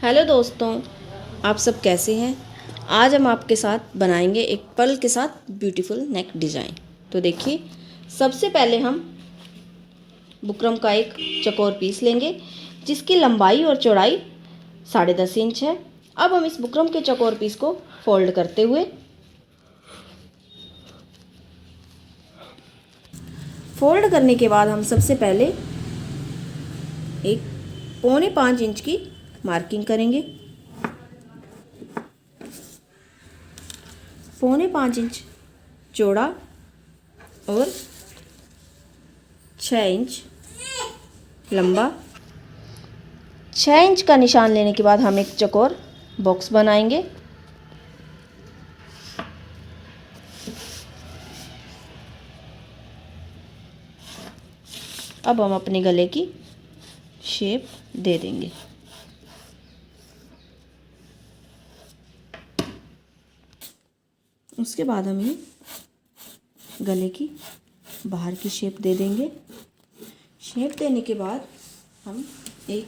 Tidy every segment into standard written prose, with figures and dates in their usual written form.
Hello दोस्तों, आप सब कैसे हैं। आज हम आपके साथ बनाएंगे एक पर्ल के साथ ब्यूटीफुल नेक डिज़ाइन। तो देखिए, सबसे पहले हम बुकरम का एक चौकोर पीस लेंगे जिसकी लंबाई और चौड़ाई 10.5 इंच है। अब हम इस बुकरम के चौकोर पीस को फोल्ड करते हुए करने के बाद हम सबसे पहले एक 4.25 इंच की मार्किंग करेंगे। 4.25 इंच चौड़ा और 6 इंच लंबा। 6 इंच का निशान लेने के बाद हम एक चौकोर बॉक्स बनाएंगे। अब हम अपने गले की शेप दे देंगे। उसके बाद हम ये गले की बाहर की शेप दे देंगे। शेप देने के बाद हम एक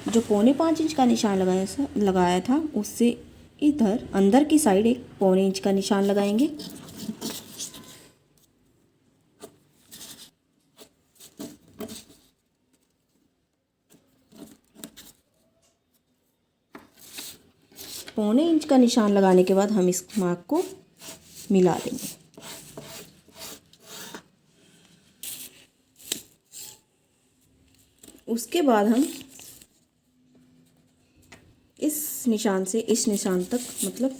जो 4.25 इंच का निशान लगाया था उससे इधर अंदर की साइड एक 1.25 इंच का निशान लगाएंगे। पौने इंच का निशान लगाने के बाद हम इस मार्क को मिला देंगे। उसके बाद हम इस निशान से इस निशान तक मतलब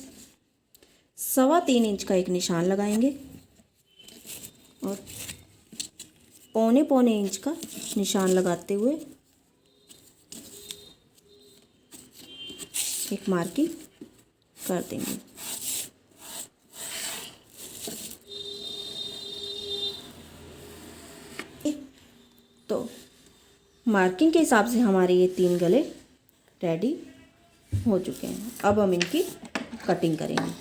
3.25 इंच का एक निशान लगाएंगे और पौने इंच का निशान लगाते हुए एक मार्किंग कर देंगे। तो मार्किंग के हिसाब से हमारे ये 3 गले रेडी हो चुके हैं। अब हम इनकी कटिंग करेंगे।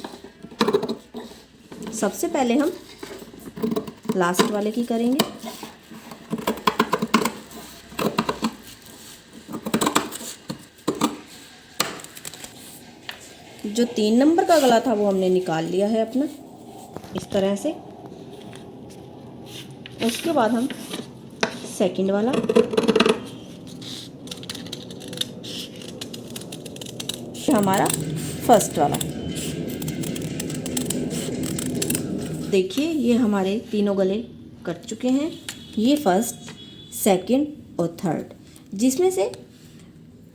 सबसे पहले हम लास्ट वाले की करेंगे। जो 3 नंबर का गला था वो हमने निकाल लिया है अपना इस तरह से। उसके बाद हम सेकंड वाला, हमारा फर्स्ट वाला। देखिए, ये हमारे तीनों गले कट चुके हैं। ये फर्स्ट, सेकंड और थर्ड, जिसमें से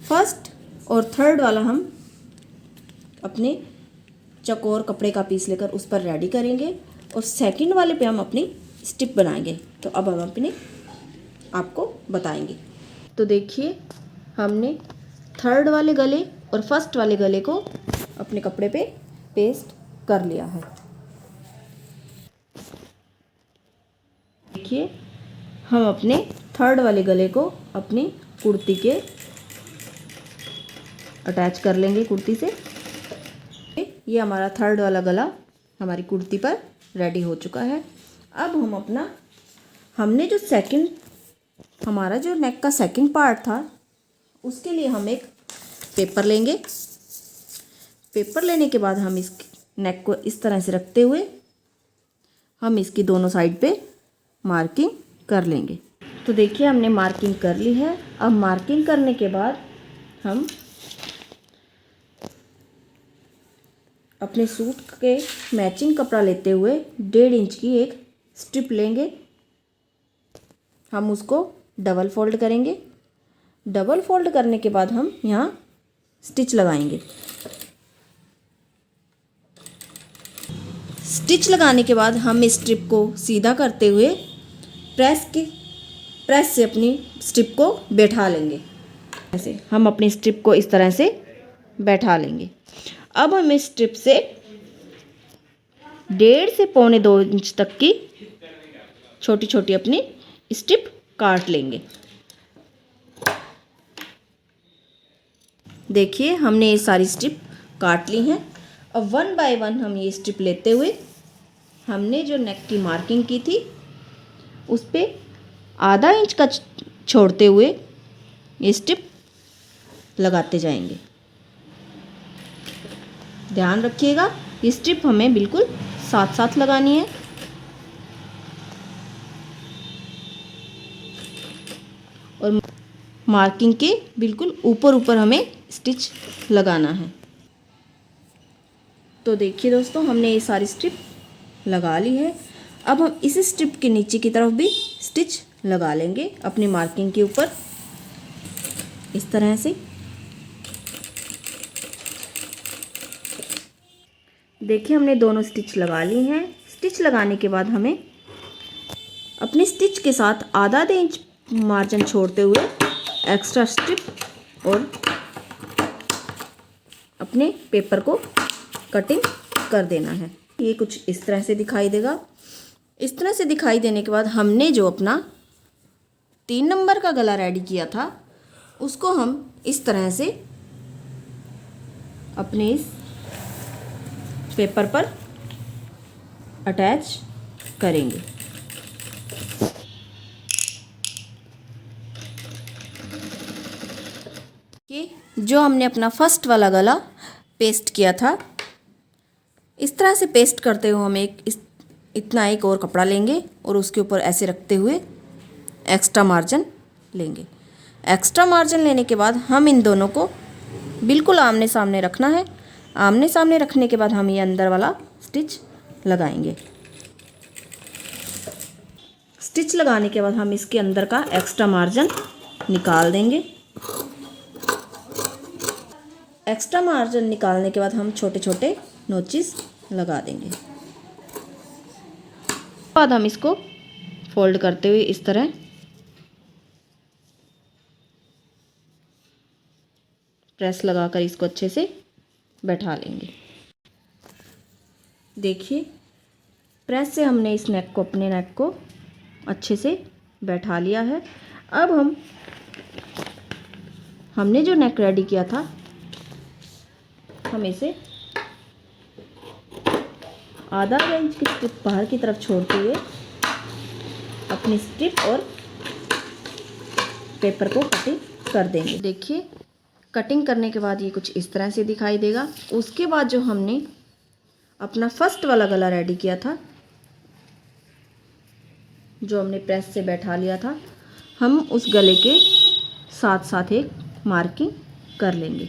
फर्स्ट और थर्ड वाला हम अपने चौकोर कपड़े का पीस लेकर उस पर रेडी करेंगे और सेकंड वाले पे हम अपनी स्टिप बनाएंगे। तो अब हम अपने आपको बताएंगे। तो देखिए, हमने थर्ड वाले गले और फर्स्ट वाले गले को अपने कपड़े पे पेस्ट कर लिया है। देखिए, हम अपने थर्ड वाले गले को अपनी कुर्ती के अटैच कर लेंगे कुर्ती से। ये हमारा थर्ड वाला गला हमारी कुर्ती पर रेडी हो चुका है। अब हम हमने जो हमारा जो नेक का सेकंड पार्ट था उसके लिए हम एक पेपर लेंगे। पेपर लेने के बाद हम इस नेक को इस तरह से रखते हुए हम इसकी दोनों साइड पे मार्किंग कर लेंगे। तो देखिए, हमने मार्किंग कर ली है। अब मार्किंग करने के बाद हम अपने सूट के मैचिंग कपड़ा लेते हुए 1.5 इंच की एक स्ट्रिप लेंगे। हम उसको डबल फोल्ड करेंगे। डबल फोल्ड करने के बाद हम यहाँ स्टिच लगाएंगे। स्टिच लगाने के बाद हम इस स्ट्रिप को सीधा करते हुए प्रेस से अपनी स्ट्रिप को बैठा लेंगे। ऐसे हम अपनी स्ट्रिप को इस तरह से बैठा लेंगे। अब हम इस स्ट्रिप से 1.5 से 2.25 इंच तक की छोटी छोटी अपनी स्ट्रिप काट लेंगे। देखिए, हमने ये सारी स्ट्रिप काट ली हैं। अब 1 बाय 1 हम ये स्ट्रिप लेते हुए हमने जो नेक की मार्किंग की थी उस पर आधा इंच का छोड़ते हुए ये स्ट्रिप लगाते जाएंगे। ध्यान रखिएगा ये स्ट्रिप हमें बिल्कुल साथ साथ लगानी है। और मार्किंग के बिल्कुल ऊपर ऊपर हमें स्टिच लगाना है। तो देखिए दोस्तों, हमने ये सारी स्ट्रिप लगा ली है। अब हम इस स्ट्रिप के नीचे की तरफ भी स्टिच लगा लेंगे अपनी मार्किंग के ऊपर, इस तरह से। देखिए हमने दोनों स्टिच लगा ली हैं। स्टिच लगाने के बाद हमें अपने स्टिच के साथ आधा इंच मार्जिन छोड़ते हुए एक्स्ट्रा स्ट्रिप और अपने पेपर को कटिंग कर देना है। ये कुछ इस तरह से दिखाई देगा। इस तरह से दिखाई देने के बाद हमने जो अपना 3 नंबर का गला रेडी किया था उसको हम इस तरह से अपने इस पेपर पर अटैच करेंगे। ये जो हमने अपना फर्स्ट वाला गला पेस्ट किया था, इस तरह से पेस्ट करते हुए हम इतना एक और कपड़ा लेंगे और उसके ऊपर ऐसे रखते हुए एक्स्ट्रा मार्जिन लेंगे। एक्स्ट्रा मार्जिन लेने के बाद हम इन दोनों को बिल्कुल आमने सामने रखना है। आमने सामने रखने के बाद हम ये अंदर वाला स्टिच लगाएंगे। स्टिच लगाने के बाद हम इसके अंदर का एक्स्ट्रा मार्जिन निकाल देंगे। एक्स्ट्रा मार्जिन निकालने के बाद हम छोटे छोटे नोचेस लगा देंगे। बाद हम इसको फोल्ड करते हुए इस तरह प्रेस लगाकर इसको अच्छे से बैठा लेंगे। देखिए प्रेस से हमने इस नेक को, अपने नेक को अच्छे से बैठा लिया है। अब हमने जो नेक रेडी किया था हम इसे आधा इंच की स्ट्रिप बाहर की तरफ छोड़ते हुए अपनी स्ट्रिप और पेपर को कटिंग कर देंगे। देखिए कटिंग करने के बाद ये कुछ इस तरह से दिखाई देगा। उसके बाद जो हमने अपना फर्स्ट वाला गला रेडी किया था, जो हमने प्रेस से बैठा लिया था, हम उस गले के साथ साथ एक मार्किंग कर लेंगे।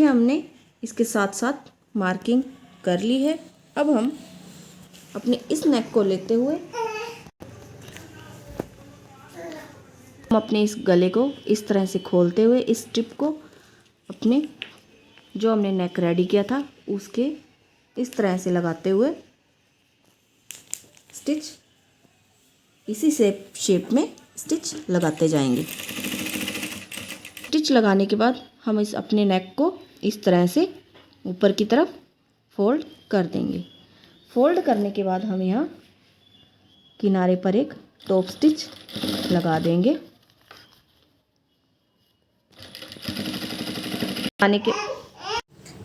ये हमने इसके साथ साथ मार्किंग कर ली है। अब हम अपने इस नेक को लेते हुए हम अपने इस गले को इस तरह से खोलते हुए इस स्ट्रिप को अपने जो हमने नेक रेडी किया था उसके इस तरह से लगाते हुए स्टिच इसी शेप में स्टिच लगाते जाएंगे। स्टिच लगाने के बाद हम इस अपने नेक को इस तरह से ऊपर की तरफ फोल्ड कर देंगे। फोल्ड करने के बाद हम यहाँ किनारे पर एक टॉप स्टिच लगा देंगे।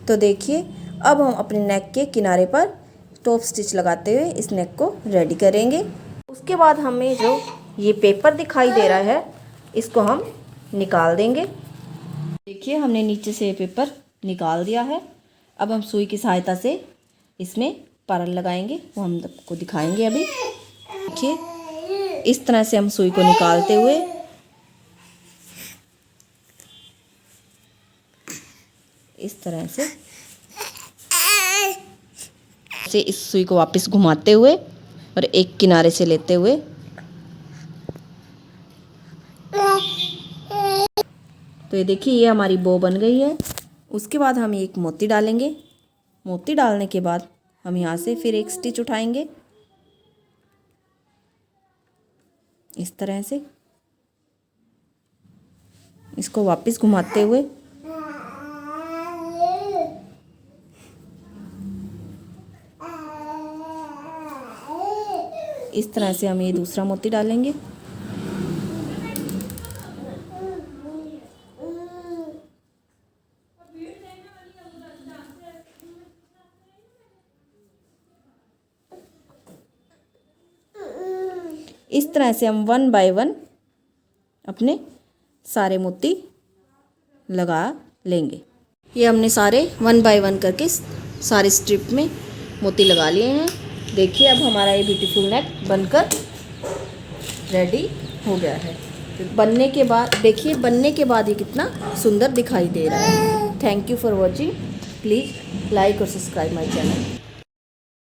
तो देखिए अब हम अपने नेक के किनारे पर टॉप स्टिच लगाते हुए इस नेक को रेडी करेंगे। उसके बाद हमें जो ये पेपर दिखाई दे रहा है इसको हम निकाल देंगे। देखिए हमने नीचे से ये पेपर निकाल दिया है। अब हम सुई की सहायता से इसमें परल लगाएंगे, वो हम आपको दिखाएंगे अभी। देखिए इस तरह से हम सुई को निकालते हुए इस तरह से इस सुई को वापस घुमाते हुए और एक किनारे से लेते हुए तो ये देखिए ये हमारी बो बन गई है। उसके बाद हम एक मोती डालेंगे। मोती डालने के बाद हम यहाँ से फिर एक स्टिच उठाएंगे इस तरह से, इसको वापस घुमाते हुए इस तरह से हम ये दूसरा मोती डालेंगे। इस तरह से हम 1 बाय 1 अपने सारे मोती लगा लेंगे। ये हमने सारे 1 बाय 1 करके सारे स्ट्रिप में मोती लगा लिए हैं। देखिए अब हमारा ये ब्यूटीफुल नेक बनकर रेडी हो गया है। बनने के बाद देखिए, बनने के बाद ये कितना सुंदर दिखाई दे रहा है। Thank you for watching. Please like और सब्सक्राइब माई चैनल।